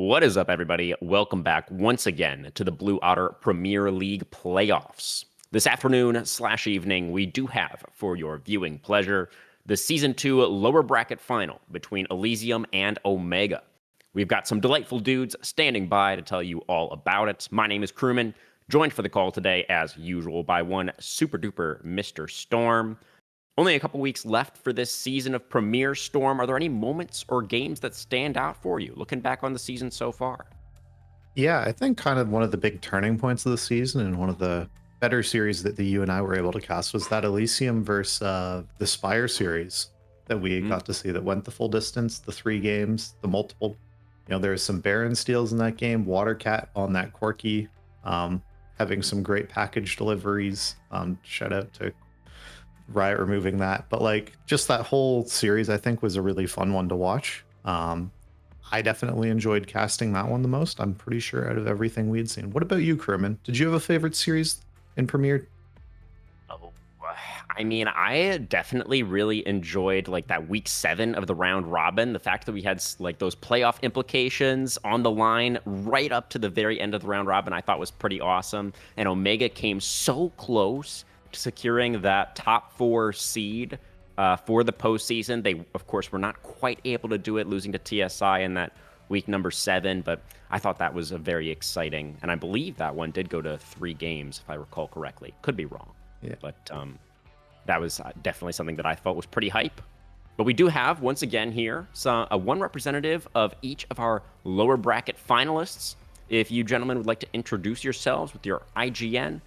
What is up, everybody? Welcome back once again to the Blue Otter Premier League playoffs. This afternoon/evening, we do have, for your viewing pleasure, the Season 2 lower bracket final between Elysium and Omega. We've got some delightful dudes standing by to tell you all about it. My name is Crewman, joined for the call today, as usual, by one super duper Mr. Storm. Only a couple weeks left for this season of Premier Storm. Are there any moments or games that stand out for you, looking back on the season so far? Yeah, I think kind of one of the big turning points of the season and one of the better series that you and I were able to cast was that Elysium versus the Spire series that we Mm, got to see that went the full distance, the 3 games, the multiple. There was some Baron steals in that game, Watercat on that Corky, um, having some great package deliveries. Shout out to Riot removing that. But like just that whole series, I think was a really fun one to watch. I definitely enjoyed casting that one the most. I'm pretty sure out of everything we'd seen. What about you, Kerman? Did you have a favorite series in Premiere? oh, I mean, I definitely really enjoyed like that week 7 of the round robin. The fact that we had like those playoff implications on the line right up to the very end of the round robin, I thought was pretty awesome. And Omega came so close to securing that top 4 seed for the postseason. They, of course, were not quite able to do it, losing to TSI in that week number 7. But I thought that was a very exciting, and I believe that one did go to 3 games, if I recall correctly. Could be wrong, Yeah. but that was definitely something that I felt was pretty hype. But we do have, once again here, one representative of each of our lower bracket finalists. If you gentlemen would like to introduce yourselves with your IGN,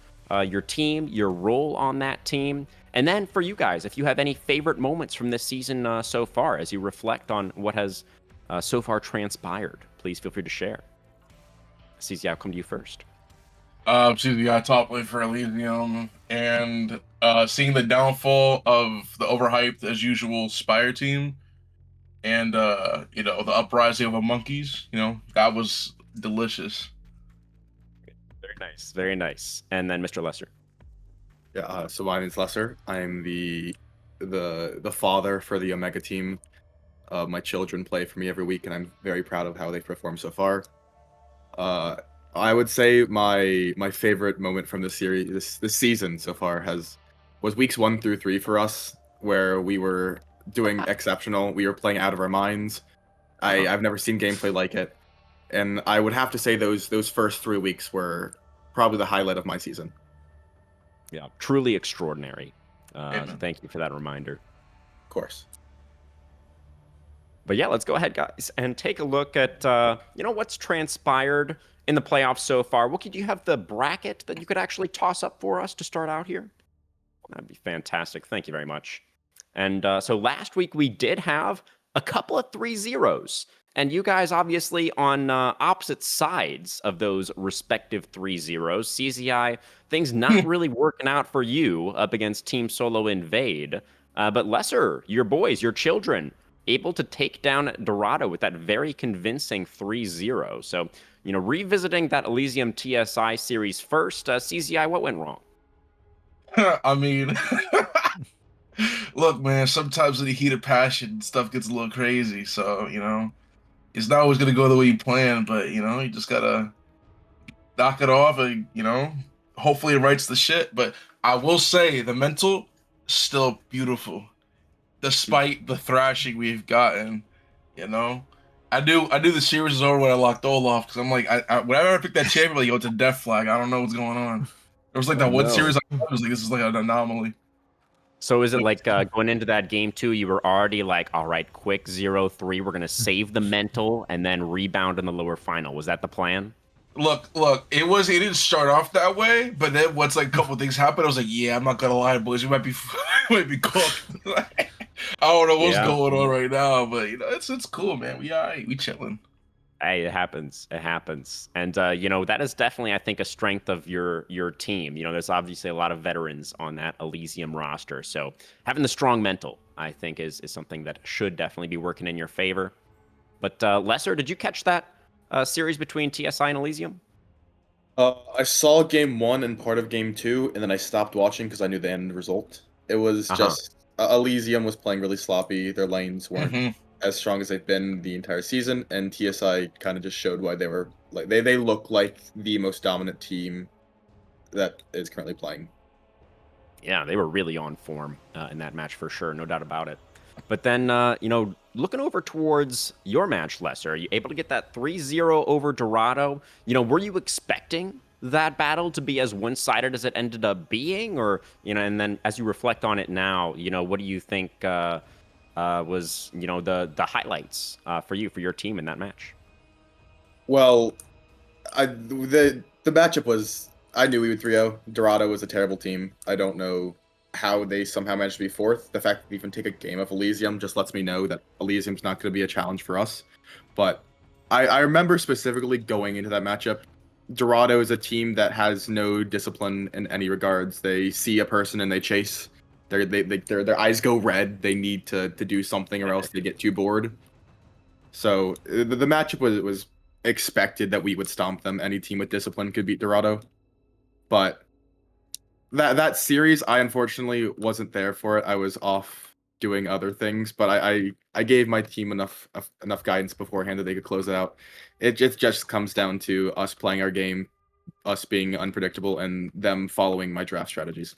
your team, your role on that team, and then for you guys, if you have any favorite moments from this season so far as you reflect on what has so far transpired, please feel free to share. CZ, I'll come to you first. CZI top lane for Elysium, and seeing the downfall of the overhyped, as usual, Spire team, and the uprising of the monkeys. That was delicious. Very nice, very nice. And then Mr. Lesser. Yeah, so my name's Lesser. I'm the father for the Omega team. My children play for me every week, and I'm very proud of how they've performed so far. I would say my favorite moment from this series, this season so far, was weeks 1 through 3 for us, where we were doing exceptional. We were playing out of our minds. I've never seen gameplay like it, and I would have to say those first 3 weeks were probably the highlight of my season. Yeah, truly extraordinary. So Amen. thank you for that reminder. Of course. But yeah, let's go ahead, guys, and take a look at what's transpired in the playoffs so far. What could you have the bracket that you could actually toss up for us to start out here? That'd be fantastic. Thank you very much. And so last week we did have a couple of 3-0s, and you guys obviously on opposite sides of those respective 3-0s. CZI, things not really working out for you up against Team Solo Invade. But Lesser, your boys, your children, able to take down Dorado with that very convincing 3-0. So, revisiting that Elysium TSI series first, CZI, what went wrong? I mean, look, man. Sometimes in the heat of passion, stuff gets a little crazy. So it's not always gonna go the way you plan. But you just gotta knock it off, and hopefully it rights the shit. But I will say the mental still beautiful, despite the thrashing we've gotten. You know, I knew the series was over when I locked Olaf, because I'm like, whenever I pick that champion, like, yo, it's a death flag. I don't know what's going on. There was like that one no. series I was like, this is like an anomaly. So is it like going into that game too, you were already like, all right, quick 0-3, we're going to save the mental and then rebound in the lower final. Was that the plan? Look, it didn't start off that way, but then once like a couple things happened, I was like, yeah, I'm not gonna lie, boys, we might be we might be cooked. I don't know what's Yeah. going on right now, but it's cool, man. We all right, we chilling. Hey, it happens. It happens. And that is definitely, I think, a strength of your team. There's obviously a lot of veterans on that Elysium roster. So having the strong mental, I think, is something that should definitely be working in your favor. But Lesser, did you catch that series between TSI and Elysium? I saw game 1 and part of game 2, and then I stopped watching because I knew the end result. It was Uh-huh. just Elysium was playing really sloppy. Their lanes weren't as strong as they've been the entire season, and TSI kind of just showed why they were like they look like the most dominant team that is currently playing. Yeah, they were really on form in that match for sure, no doubt about it. But then, looking over towards your match, Lesser, are you able to get that 3-0 over Dorado? Were you expecting that battle to be as one-sided as it ended up being? Or, and then as you reflect on it now, what do you think was, the highlights for you, for your team in that match? Well, the matchup was I knew we would 3-0. Dorado was a terrible team. I don't know how they somehow managed to be fourth. The fact that they even take a game of Elysium just lets me know that Elysium's not going to be a challenge for us. But I remember specifically going into that matchup. Dorado is a team that has no discipline in any regards. They see a person and they chase. Their eyes go red. They need to do something or else they get too bored. So the matchup was expected that we would stomp them. Any team with discipline could beat Dorado. But that series, I unfortunately wasn't there for it. I was off doing other things, but I gave my team enough guidance beforehand that they could close it out. It just comes down to us playing our game, us being unpredictable, and them following my draft strategies.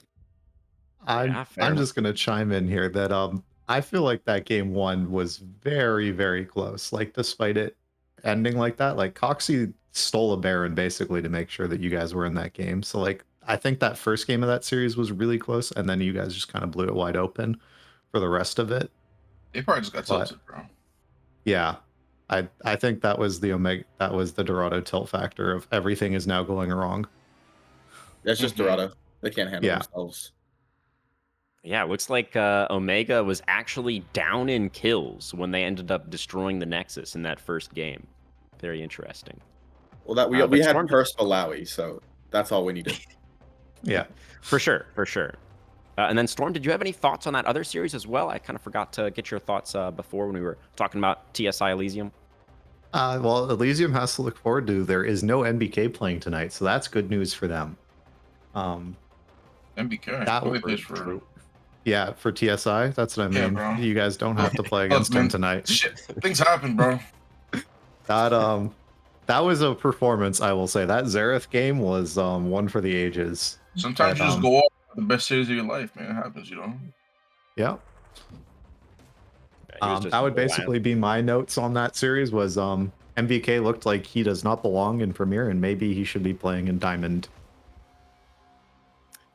Yeah, fair I'm enough. just gonna chime in here that I feel like that game one was very, very close. Like despite it ending like that, like Coxie stole a Baron basically to make sure that you guys were in that game. So like I think that first game of that series was really close, and then you guys just kind of blew it wide open for the rest of it. They probably just got But tilted, bro. yeah, I think that was the Dorado tilt factor of everything is now going wrong. That's just Mhm. Dorado. They can't handle Yeah. themselves. Yeah, it looks like Omega was actually down in kills when they ended up destroying the Nexus in that first game. Very interesting. Well, that we But had Storm, personal Malawi, so that's all we needed. Yeah. for sure, for sure. And then Storm, did you have any thoughts on that other series as well? I kind of forgot to get your thoughts before when we were talking about TSI Elysium. Well, Elysium has to look forward to. There is no NBK playing tonight, so that's good news for them. MBK. That Who they will play for? Yeah, for TSI, that's what I Yeah, mean. bro. You guys don't have to play Look, against him man, tonight. shit, things happen, bro. That was a performance, I will say. That Zareth game was one for the ages. Sometimes But, you just go off the best series of your life, man. It happens, you know. yeah. He was just That would bland. basically be my notes on that series was MVK looked like he does not belong in Premier and maybe he should be playing in Diamond.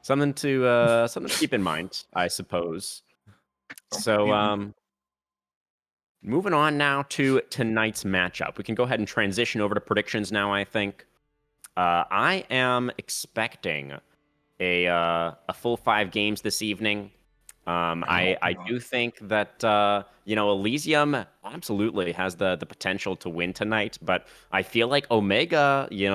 Something to keep in mind, I suppose. So moving on now to tonight's matchup. We can go ahead and transition over to predictions now, I think. I am expecting a full 5 games this evening. I do think that Elysium absolutely has the potential to win tonight, but I feel like Omega, they're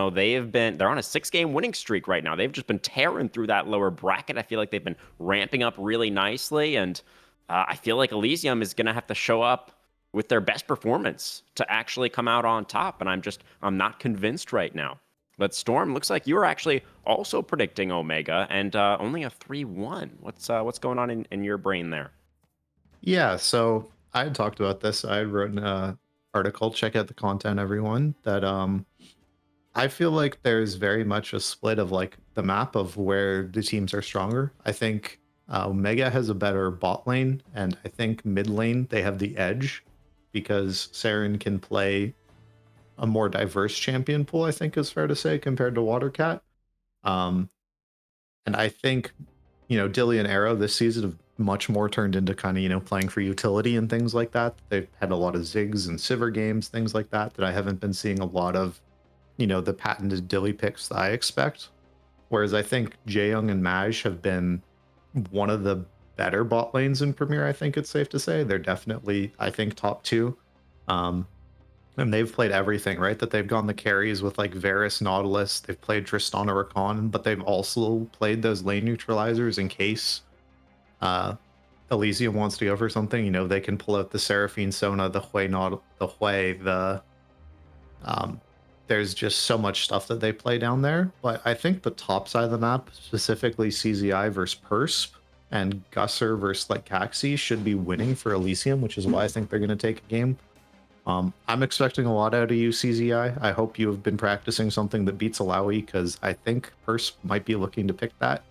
on a 6-game winning streak right now. They've just been tearing through that lower bracket. I feel like they've been ramping up really nicely, and I feel like Elysium is gonna have to show up with their best performance to actually come out on top, and I'm not convinced right now. But Storm, looks like you were actually also predicting Omega and only a 3-1. What's going on in your brain there? Yeah, so I had talked about this. I wrote an article, check out the content, everyone, that I feel like there's very much a split of like the map of where the teams are stronger. I think Omega has a better bot lane, and I think mid lane they have the edge because Saren can play a more diverse champion pool, I think is fair to say, compared to Watercat. And I think, Dilly and Arrow this season have much more turned into kind of, playing for utility and things like that. They've had a lot of Ziggs and Sivir games, things like that I haven't been seeing a lot of, the patented Dilly picks that I expect. Whereas I think Jaeyoung and Maj have been one of the better bot lanes in Premier, I think it's safe to say. They're definitely, I think, top 2. And they've played everything, right? That they've gone the carries with like Varus, Nautilus, they've played Tristana Rakan, but they've also played those lane neutralizers in case Elysium wants to go for something. They can pull out the Seraphine Sona, the Hui, there's just so much stuff that they play down there. But I think the top side of the map, specifically CZI versus Persp, and Gusser versus like Caxi should be winning for Elysium, which is why I think they're going to take a game. I'm expecting a lot out of you, CZI. I hope you have been practicing something that beats Alawi, because I think Purse might be looking to pick that.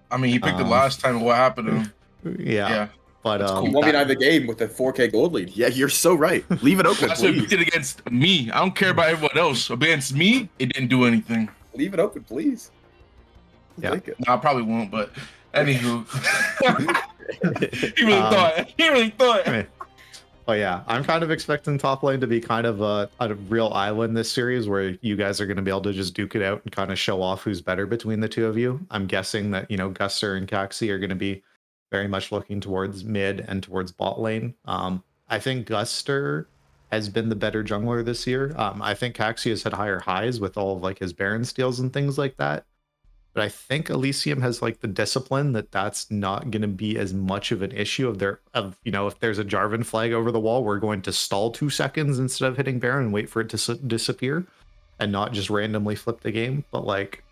I mean, he picked it last time. What happened to him? Yeah, but that's cool. He won me the game with a 4K gold lead. Yeah, you're so right. Leave it open, That's what he please. did against me. I don't care about everyone else. Against me, it didn't do anything. Leave it open, please. Yeah. Take it. No, I probably won't, but anywho. He really thought. Oh yeah, I'm kind of expecting top lane to be kind of a real island this series, where you guys are going to be able to just duke it out and kind of show off who's better between the two of you. I'm guessing that, you know, Gusser and Caxi are going to be very much looking towards mid and towards bot lane. I think Guster has been the better jungler this year. I think Caxi has had higher highs with all of like his Baron steals and things like that. But I think Elysium has like the discipline that that's not going to be as much of an issue of you know, if there's a Jarvan flag over the wall, we're going to stall 2 seconds instead of hitting Baron and wait for it to disappear and not just randomly flip the game. But like,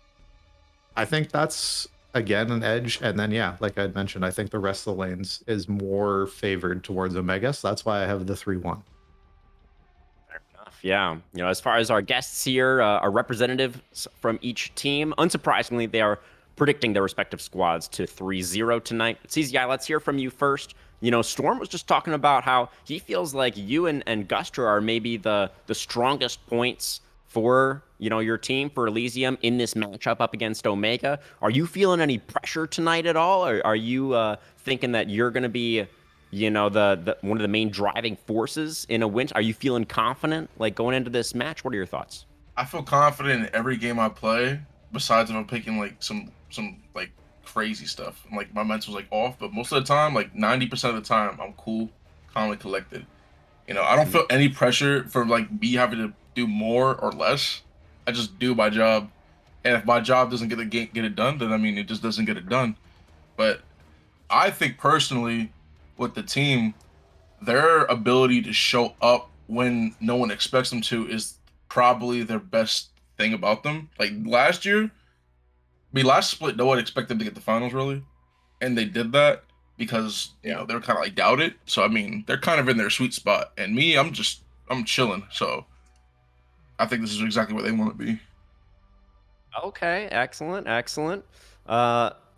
I think that's again an edge. And then yeah, like I'd mentioned, I think the rest of the lanes is more favored towards Omega. So that's why I have the 3-1. Yeah, you know, as far as our guests here, our representatives from each team, unsurprisingly, they are predicting their respective squads to 3-0 tonight. CZI, let's hear from you first. You know, Storm was just talking about how he feels like you and Guster are maybe the strongest points for, you know, your team, for Elysium in this matchup up against Omega. Are you feeling any pressure tonight at all? Or are you thinking that you're going to be, you know, the one of the main driving forces in a win? Are you feeling confident, like, going into this match? What are your thoughts? I feel confident in every game I play, besides if I'm picking like some like crazy stuff. Like my mental's like off, but most of the time, like 90% of the time, I'm cool, calmly collected. You know, I don't feel any pressure for like me having to do more or less. I just do my job, and if my job doesn't get it done, then I mean it just doesn't get it done. But I think personally, with the team, their ability to show up when no one expects them to is probably their best thing about them. Like last year, last split, no one expected them to get the finals really, and they did that because you know they were kind of like doubted. So I mean, they're kind of in their sweet spot, and me, I'm chilling. So I think this is exactly where they want to be. Okay, excellent, excellent.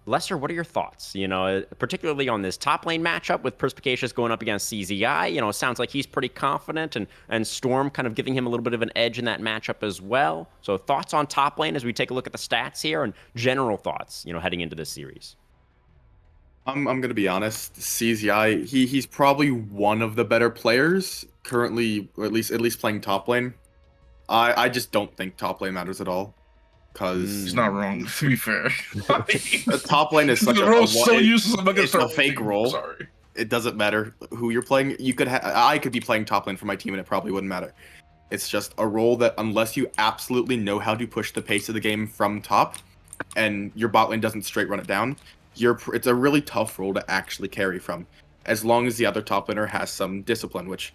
Lester, what are your thoughts? You know, particularly on this top lane matchup with Perspicacious going up against CZI. You know, it sounds like he's pretty confident, and Storm kind of giving him a little bit of an edge in that matchup as well. So thoughts on top lane as we take a look at the stats here, and general thoughts, you know, heading into this series. I'm gonna be honest. CZI, he's probably one of the better players currently, or at least playing top lane. I just don't think top lane matters at all. Because he's not wrong, to be fair. the top lane is such so useless. I'm not gonna start a fake role. Sorry. It doesn't matter who you're playing. I could be playing top lane for my team, and it probably wouldn't matter. It's just a role that unless you absolutely know how to push the pace of the game from top, and your bot lane doesn't straight run it down, it's a really tough role to actually carry from. As long as the other top laner has some discipline, which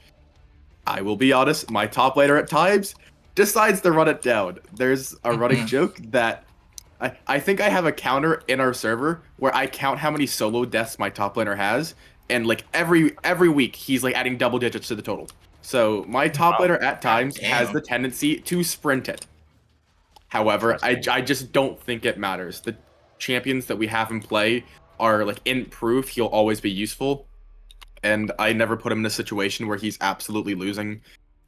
I will be honest, my top laner at times decides to run it down. There's a running joke that I think I have a counter in our server where I count how many solo deaths my top laner has, and like every week he's like adding double digits to the total. So my top laner at times has the tendency to sprint it. However, I just don't think it matters. The champions that we have in play are like in proof he'll always be useful, and I never put him in a situation where he's absolutely losing.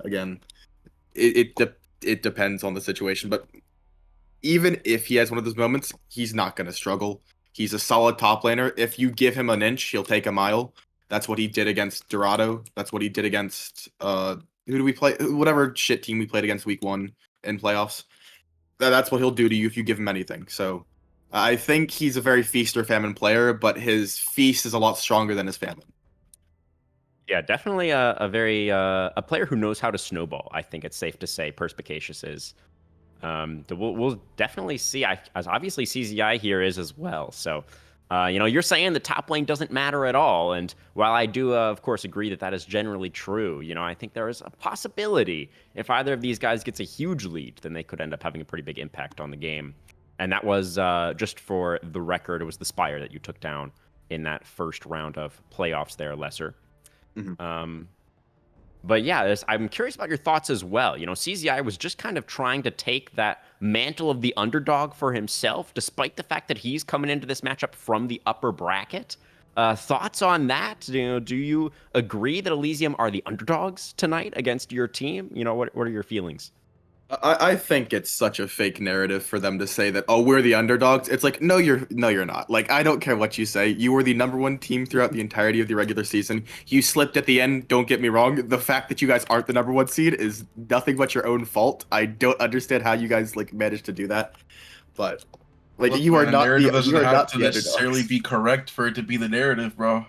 Again, it depends on the situation, but even if he has one of those moments, he's not going to struggle. He's a solid top laner. If you give him an inch, he'll take a mile. That's what he did against Dorado. That's what he did against who do we play? Whatever shit team we played against week 1 in playoffs. That's what he'll do to you if you give him anything. So I think he's a very feast or famine player, but his feast is a lot stronger than his famine. Yeah, definitely a very a player who knows how to snowball. I think it's safe to say Perspicacious is. We'll definitely see. As obviously CZI here is as well. So, you know, you're saying the top lane doesn't matter at all. And while I do, of course, agree that that is generally true, you know, I think there is a possibility if either of these guys gets a huge lead, then they could end up having a pretty big impact on the game. And that was, just for the record, it was the Spire that you took down in that first round of playoffs there, Lesser. Mhm. But yeah, I'm curious about your thoughts as well. You know, CZI was just kind of trying to take that mantle of the underdog for himself, despite the fact that he's coming into this matchup from the upper bracket. Thoughts on that? You know, do you agree that Elysium are the underdogs tonight against your team? You know, what are your feelings? I think it's such a fake narrative for them to say that, oh, we're the underdogs. It's like, no, you're not. Like, I don't care what you say. You were the number one team throughout the entirety of the regular season. You slipped at the end. Don't get me wrong. The fact that you guys aren't the number one seed is nothing but your own fault. I don't understand how you guys like managed to do that. But like, Look, you are man, not narrative doesn't you are have not to the necessarily underdogs. be correct for it to be the narrative, bro.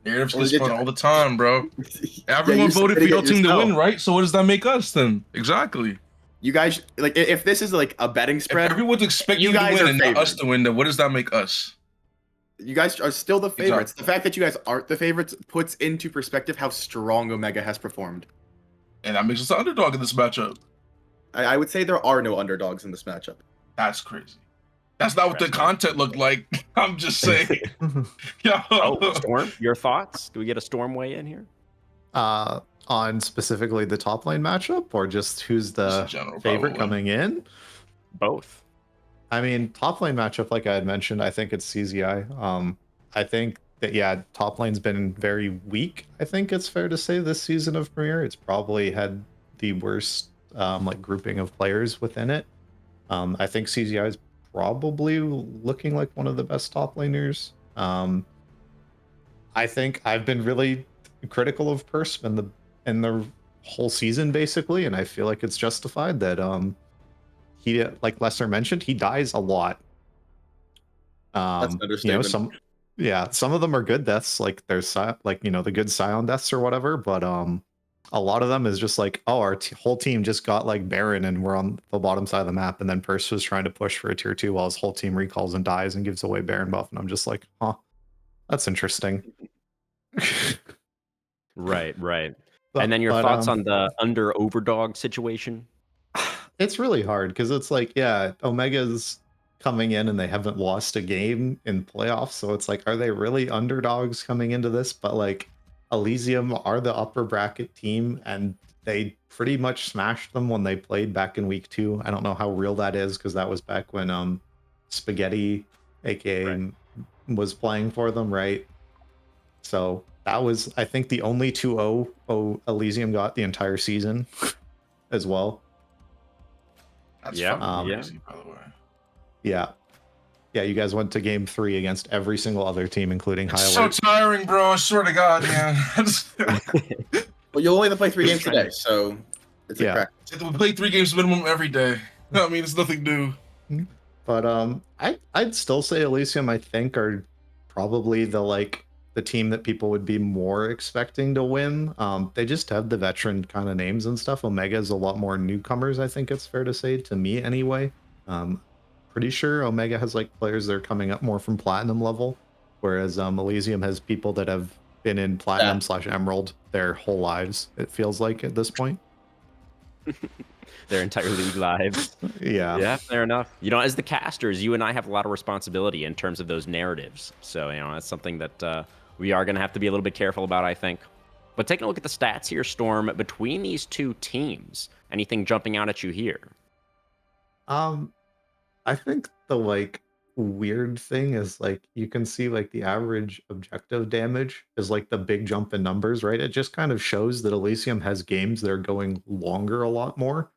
Narratives Well, get spun all the time, bro. yeah, Everyone you're voted for submitting your it team to win, yourself. right? So what does that make us then? Exactly. You guys like if this is like a betting If spread, everyone's expecting you you to guys win are and not us favored. to win, then what does that make us? You guys are still the favorites. Exactly. The fact that you guys aren't the favorites puts into perspective how strong Omega has performed. And that makes us the underdog in this matchup. I would say there are no underdogs in this matchup. That's crazy. That's not what the content looked like. I'm just saying. Oh, Yo. Storm, your thoughts? Do we get a Storm weigh in here? On specifically the top lane matchup, or just who's Just in the general, favorite probably. coming in? Both. I mean, top lane matchup, like I had mentioned, I think it's CZI. I think that yeah, top lane's been very weak. I think it's fair to say this season of Premier, it's probably had the worst like grouping of players within it. I think CZI is probably looking like one of the best top laners. I think I've been really critical of Persp in the whole season basically, and I feel like it's justified that he, like Lester mentioned, he dies a lot. That's an You know, understatement. some of them are good deaths, like there's like, you know, the good Scion deaths or whatever, but a lot of them is just like, oh, our whole team just got like Baron and we're on the bottom side of the map, and then Perse was trying to push for a tier 2 while his whole team recalls and dies and gives away Baron buff, and I'm just like, huh, that's interesting. Right, right. And then your But thoughts on the under overdog situation? it's really hard because it's like, yeah, Omega's coming in and they haven't lost a game in playoffs, so it's like, are they really underdogs coming into this? But like, Elysium are the upper bracket team, and they pretty much smashed them when they played back in week 2. I don't know how real that is because that was back when Spaghetti, aka Right. was playing for them, right? So that was, I think, the only 2-0 Elysium got the entire season as well. That's Yeah, fucking yeah. crazy, by the way. Yeah. Yeah, you guys went to game 3 against every single other team, including It's High so Alert. tiring, bro. I swear to God, man. Well, you'll only play 3 Just games trying to- today, so it's like Yeah. practice. We play 3 games minimum every day. I mean, it's nothing new. But I'd still say Elysium, I think, are probably the team that people would be more expecting to win. They just have the veteran kind of names and stuff. Omega is a lot more newcomers, I think it's fair to say, to me anyway. Pretty sure Omega has like players that are coming up more from platinum level, whereas Elysium has people that have been in platinum / emerald their whole lives, it feels like at this point. Their entire league lives. Yeah. Yeah, fair enough. You know, as the casters, you and I have a lot of responsibility in terms of those narratives. So, you know, that's something that we are going to have to be a little bit careful about, I think. But taking a look at the stats here, Storm, between these two teams, anything jumping out at you here? I think the like weird thing is like you can see like the average objective damage is like the big jump in numbers, right? It just kind of shows that Elysium has games that are going longer a lot more.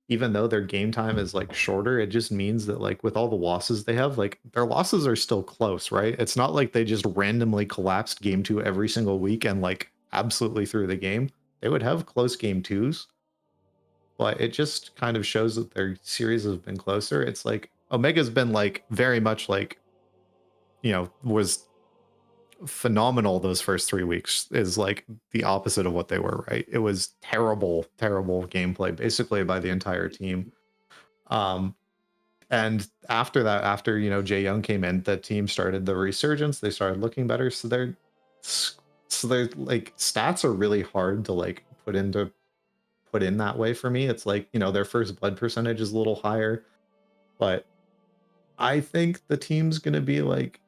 Even though their game time is like shorter, it just means that like with all the losses they have, like their losses are still close, right? It's not like they just randomly collapsed game 2 every single week and like absolutely threw the game. They would have close game 2s, but it just kind of shows that their series has been closer. It's like Omega's been like very much like, you know, was phenomenal those first 3 weeks, is like the opposite of what they were, right? It was terrible, terrible gameplay basically by the entire team. And after that, after, you know, Jay Young came in, the team started the resurgence. They started looking better. So they're like stats are really hard to like put in that way for me. It's like, you know, their first blood percentage is a little higher, but I think the team's gonna be like,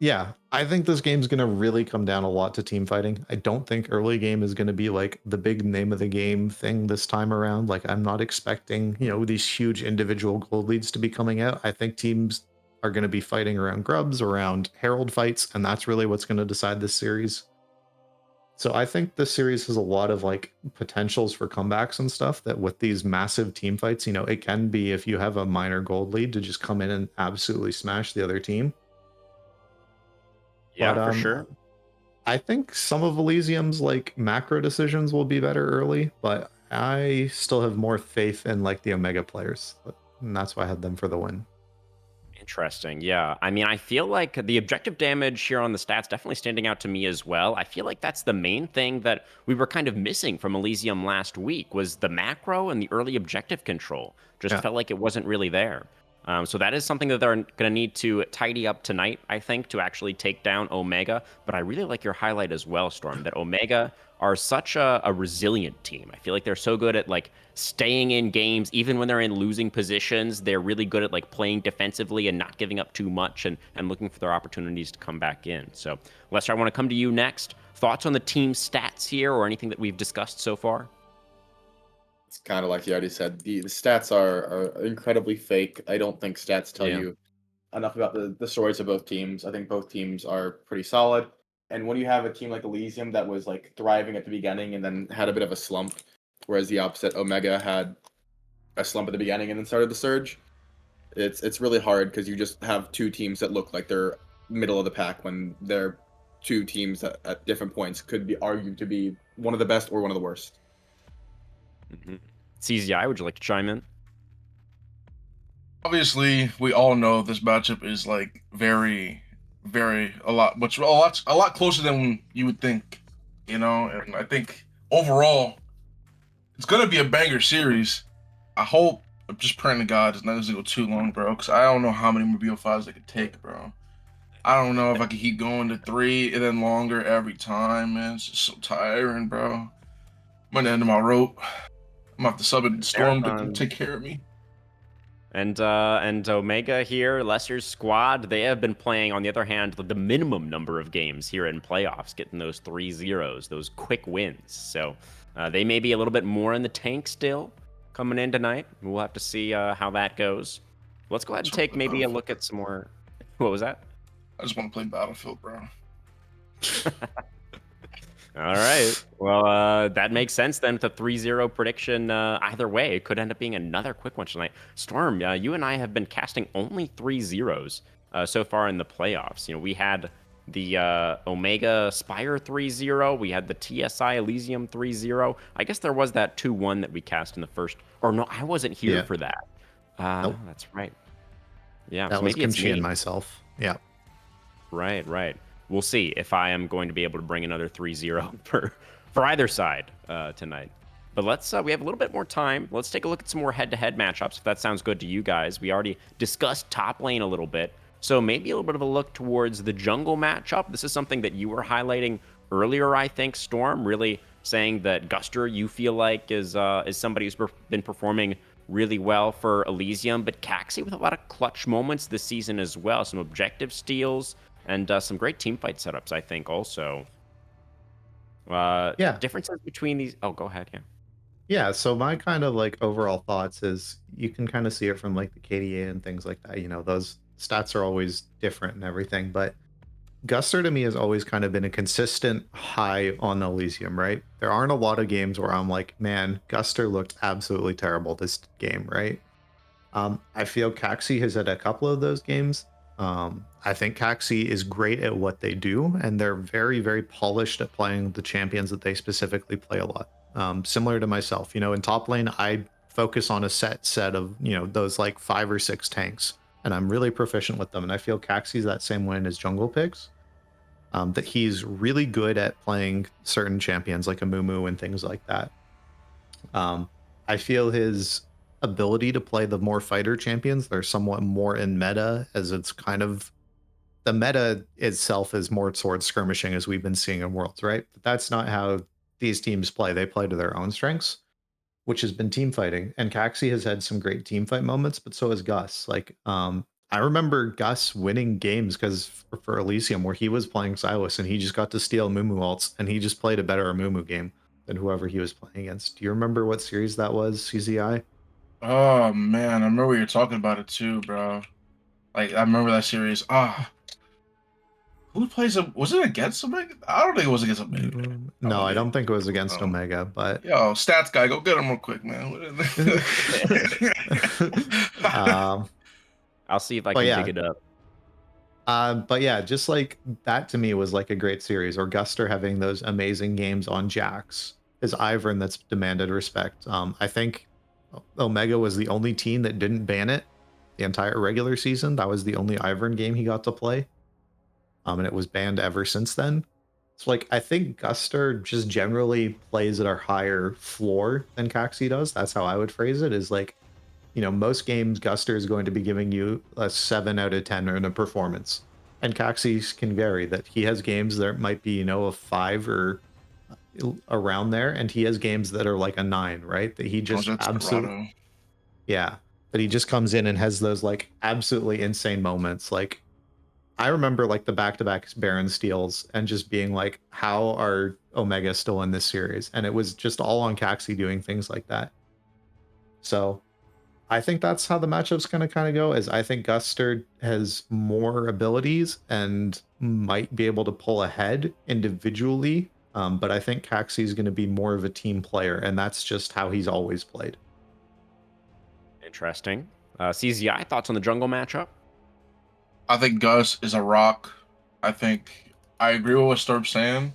Yeah, I think this game's gonna really come down a lot to team fighting. I don't think early game is gonna be like the big name of the game thing this time around. Like I'm not expecting, these huge individual gold leads to be coming out. I think teams are gonna be fighting around grubs, around herald fights, and that's really what's gonna decide this series. So I think this series has a lot of like potentials for comebacks and stuff that with these massive team fights, it can be if you have a minor gold lead to just come in and absolutely smash the other team. Yeah, But for sure. I think some of Elysium's like macro decisions will be better early, but I still have more faith in like the Omega players, and that's why I had them for the win. Interesting. Yeah. I mean, I feel like the objective damage here on the stats definitely standing out to me as well. I feel like that's the main thing that we were kind of missing from Elysium last week was the macro and the early objective control. Just Yeah, felt like it wasn't really there. So that is something that they're going to need to tidy up tonight, I think, to actually take down Omega. But I really like your highlight as well, Storm, that Omega are such a resilient team. I feel like they're so good at like staying in games even when they're in losing positions. They're really good at like playing defensively and not giving up too much and looking for their opportunities to come back in. So Lester, I want to come to you next. Thoughts on the team stats here or anything that we've discussed so far? It's kind of like you already said. The stats are incredibly fake. I don't think stats tell Yeah. you enough about the stories of both teams. I think both teams are pretty solid. And when you have a team like Elysium that was like thriving at the beginning and then had a bit of a slump, whereas the opposite, Omega had a slump at the beginning and then started the surge, it's really hard because you just have two teams that look like they're middle of the pack when they're two teams that at different points could be argued to be one of the best or one of the worst. Mm-hmm. CZI, would you like to chime in? Obviously, we all know this matchup is like very, very a lot closer than you would think, And I think overall, it's gonna be a banger series. I hope. I'm just praying to God it's not gonna go too long, bro. Because I don't know how many more BO5s they could take, bro. I don't know if I could keep going to 3 and then longer every time, man. It's just so tiring, bro. I'm at the end of my rope. I'm gonna have to sub it to Storm to come Marathon. take care of me. And Omega here, Lester's squad, they have been playing, on the other hand, the minimum number of games here in playoffs, getting those 3-0s, those quick wins. So they may be a little bit more in the tank still coming in tonight. We'll have to see how that goes. Let's go ahead and Just wanna take play maybe a Battlefield. look at some more. What was that? I just want to play Battlefield, bro. All right. Well, that makes sense then with a 3-0 prediction. Either way, it could end up being another quick one tonight. Storm, you and I have been casting only 3-0s so far in the playoffs. We had the Omega Spire 3-0. We had the TSI Elysium 3-0. I guess there was that 2-1 that we cast in the first. Or no, I wasn't here yeah. for that. Nope, That's right. Yeah, that so was maybe it's Kimchi and me. myself. Yeah, Right, right. We'll see if I am going to be able to bring another 3-0 for either side tonight. But let's we have a little bit more time. Let's take a look at some more head-to-head matchups if that sounds good to you guys. We already discussed top lane a little bit. So maybe a little bit of a look towards the jungle matchup. This is something that you were highlighting earlier, I think, Storm, really saying that Guster you feel like is somebody who's been performing really well for Elysium, but Caxi with a lot of clutch moments this season as well. Some objective steals, and some great team fight setups, I think, also. yeah, Differences between these. Oh, go ahead. Yeah. yeah. So my kind of like overall thoughts is you can kind of see it from like the KDA and things like that. Those stats are always different and everything, but Guster to me has always kind of been a consistent high on Elysium, right? There aren't a lot of games where I'm like, man, Guster looked absolutely terrible this game, right? I feel Caxi has had a couple of those games. I think Caxi is great at what they do, and they're very, very polished at playing the champions that they specifically play a lot. Similar to myself, in top lane, I focus on a set of, those like 5 or 6 tanks, and I'm really proficient with them. And I feel Caxi's that same way in his jungle picks. That he's really good at playing certain champions like a Mumu and things like that. I feel his ability to play the more fighter champions, they're somewhat more in meta, as it's kind of the meta itself is more towards skirmishing as we've been seeing in Worlds, right? But that's not how these teams play. They play to their own strengths, which has been team fighting. And Caxi has had some great team fight moments, but so has Gus. Like, I remember Gus winning games because for Elysium where he was playing Silas and he just got to steal Mumu ults and he just played a better Mumu game than whoever he was playing against. Do you remember what series that was, CZI? Oh man, I remember you were talking about it too, bro. Like I remember that series. Who plays a? Was it against Omega? I don't think it was against Omega. No, I don't think it was against Oh. Omega, but Yo, stats guy, go get him real quick, man. um, I'll see if I but can yeah, dig it up. but yeah, just like that to me was like a great series. Or Guster having those amazing games on Jax is Ivern that's demanded respect. I think Omega was the only team that didn't ban it the entire regular season. That was the only Ivern game he got to play. And it was banned ever since then. So like I think Guster just generally plays at a higher floor than Caxi does. That's how I would phrase it. Is like, most games Guster is going to be giving you a 7 out of 10 in a performance. And Caxi can vary that he has games that might be, a 5 or around there, and he has games that are like a 9, right? That he just absolutely, yeah, that he just comes in and has those like absolutely insane moments. Like I remember like the back-to-back Baron steals and just being like, how are Omega still in this series? And it was just all on Caxi doing things like that. So I think that's how the matchup's going to kind of go. Is I think Guster has more abilities and might be able to pull ahead individually, but I think Caxi is going to be more of a team player, and that's just how he's always played. Interesting. CZI, thoughts on the jungle matchup? I think Gus is a rock. I think I agree with what Sturp's saying.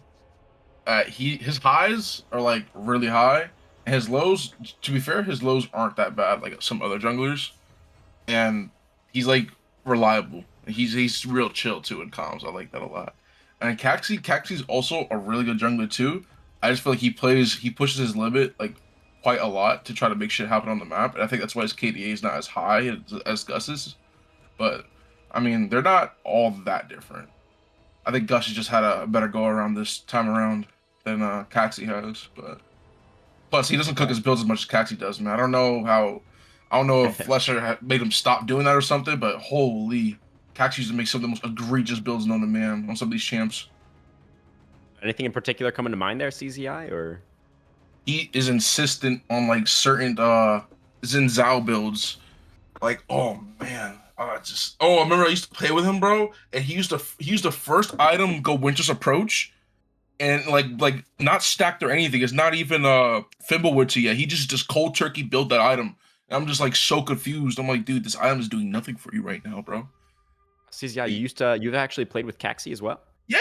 His highs are like really high, and his lows. To be fair, his lows aren't that bad like some other junglers, and he's like reliable. He's real chill too in comms. I like that a lot. And Caxi's also a really good jungler too. I just feel like he pushes his limit like quite a lot to try to make shit happen on the map, and I think that's why his KDA is not as high as Gus's. But I mean, they're not all that different. I think Gus has just had a better go around this time around than Caxi has. But plus, he doesn't cook his builds as much as Caxi does, man. I don't know how. I don't know if Flesher made him stop doing that or something, but holy, Caxi used to make some of the most egregious builds known to man on some of these champs. Anything in particular coming to mind there, CZI, or? He is insistent on like certain Xin Zhao builds. Like, oh man, I remember I used to play with him, bro, and he used to first item go Winter's Approach, and like not stacked or anything. It's not even Fimblewood to yet. He just cold turkey built that item. And I'm just like so confused. I'm like, dude, this item is doing nothing for you right now, bro. CZI, you've actually played with Caxi as well? Yeah,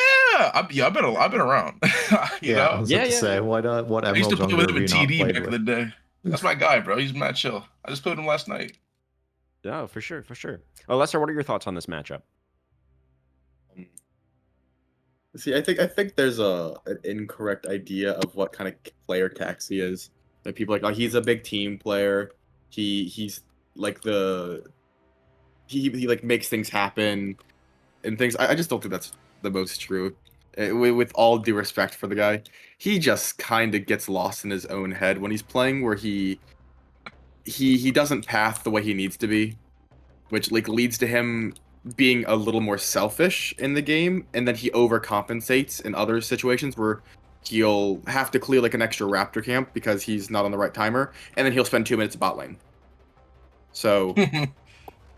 I've been around. you I know, was about to say, what I used Emerald to play with jungler him have in you not TD played back in with? the day. That's my guy, bro. He's mad chill. I just played with him last night. Oh, for sure, for sure. Oh, Lester, what are your thoughts on this matchup? See, I think there's an incorrect idea of what kind of player Caxi is. Like people are like, oh, he's a big team player. He's like he like makes things happen and things. I just don't think that's the most true. With all due respect for the guy, he just kind of gets lost in his own head when he's playing, where he doesn't path the way he needs to be, which like leads to him being a little more selfish in the game, and then he overcompensates in other situations where he'll have to clear like an extra raptor camp because he's not on the right timer, and then he'll spend 2 minutes bot lane. So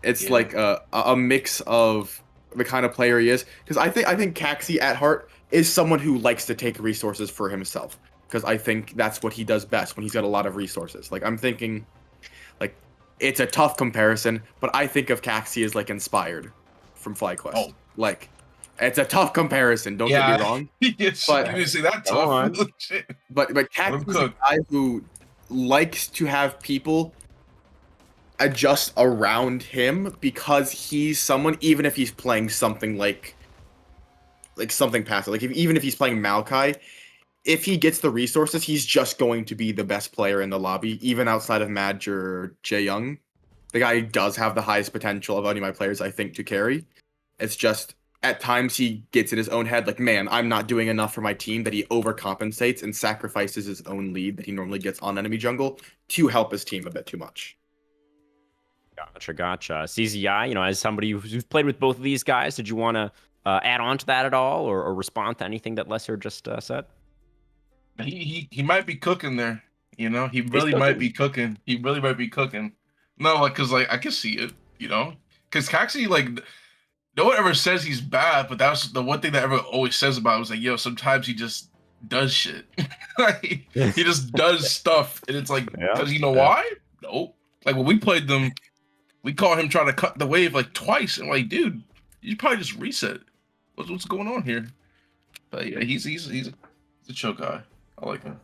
it's Yeah. like a mix of the kind of player he is, because I think Caxi at heart is someone who likes to take resources for himself, because I think that's what he does best when he's got a lot of resources. Like I'm thinking, like it's a tough comparison, but I think of Caxi as like inspired from FlyQuest. Oh. Like it's a tough comparison. Don't get me wrong. Yes, But- you didn't say that Go tough. on. Shit. But Caxi is a cook. guy who likes to have people adjust around him because he's someone, even if he's playing something like something passive, like even if he's playing Maokai, if he gets the resources, he's just going to be the best player in the lobby, even outside of Madge or Jae Young. The guy does have the highest potential of any of my players, I think, to carry. It's just at times he gets in his own head, like, man, I'm not doing enough for my team, that he overcompensates and sacrifices his own lead that he normally gets on enemy jungle to help his team a bit too much. Gotcha. CZI, as somebody who's played with both of these guys, did you want to add on to that at all, or respond to anything that Lesser just said? He might be cooking there. He He's really might cooking. be cooking. He really might be cooking. No, like, cause like I can see it. Cause Caxi, like, no one ever says he's bad, but that's the one thing that everyone always says about him was like, yo, sometimes he just does shit. Like, he just does stuff, and it's like, Yeah, cause you know yeah. why? Nope. Like when we played them, we caught him trying to cut the wave like twice, and like, dude, you probably just reset. What's going on here? But yeah, he's a chill guy. I like him.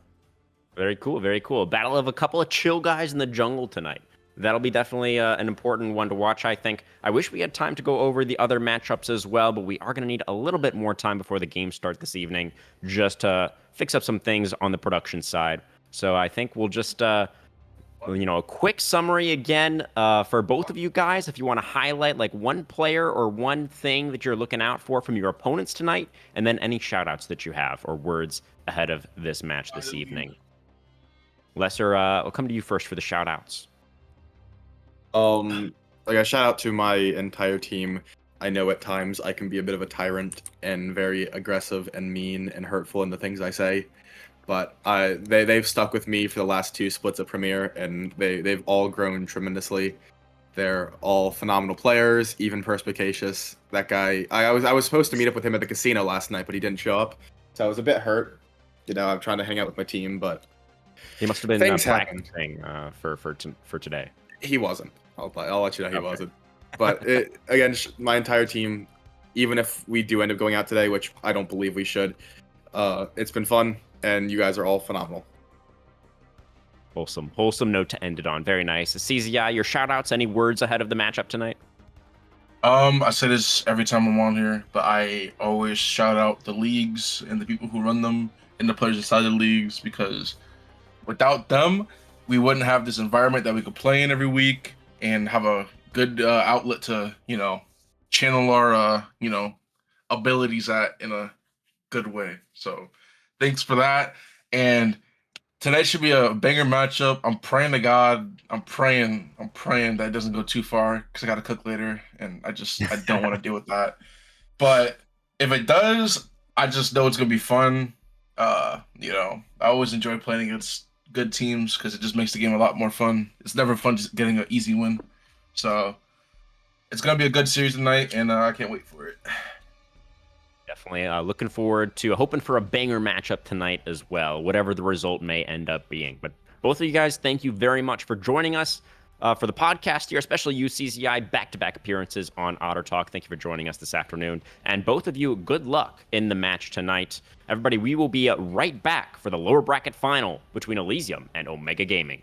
Very cool. Very cool. Battle of a couple of chill guys in the jungle tonight. That'll be definitely an important one to watch, I think. I wish we had time to go over the other matchups as well, but we are going to need a little bit more time before the games start this evening just to fix up some things on the production side. So I think we'll just, a quick summary again for both of you guys. If you want to highlight like one player or one thing that you're looking out for from your opponents tonight, and then any shout outs that you have or words ahead of this match this evening. Lesser, I'll come to you first for the shout outs. Like a shout out to my entire team. I know at times I can be a bit of a tyrant and very aggressive and mean and hurtful in the things I say, but they've stuck with me for the last 2 splits of Premier, and they've all grown tremendously. They're all phenomenal players, even perspicacious. That guy, I was supposed to meet up with him at the casino last night, but he didn't show up, so I was a bit hurt. I'm trying to hang out with my team, but He must have been things happen. practicing for today. He wasn't. I'll let you know he Okay. wasn't. But again, my entire team, even if we do end up going out today, which I don't believe we should, it's been fun, and you guys are all phenomenal. Wholesome note to end it on. Very nice. CZI, your shout outs, any words ahead of the matchup tonight? I say this every time I'm on here, but I always shout out the leagues and the people who run them and the players inside the leagues, because without them, we wouldn't have this environment that we could play in every week and have a good outlet to, channel our, abilities at in a good way. So thanks for that. And tonight should be a banger matchup. I'm praying to God. I'm praying that it doesn't go too far, because I got to cook later, and I don't want to deal with that. But if it does, I just know it's gonna be fun. I always enjoy playing against good teams because it just makes the game a lot more fun. It's never fun just getting an easy win. So it's gonna be a good series tonight, and I can't wait for it. Definitely looking forward to hoping for a banger matchup tonight as well, whatever the result may end up being. But both of you guys, thank you very much for joining us for the podcast here, especially you, CZI, back-to-back appearances on Otter Talk. Thank you for joining us this afternoon. And both of you, good luck in the match tonight. Everybody, we will be right back for the lower bracket final between Elysium and Omega Gaming.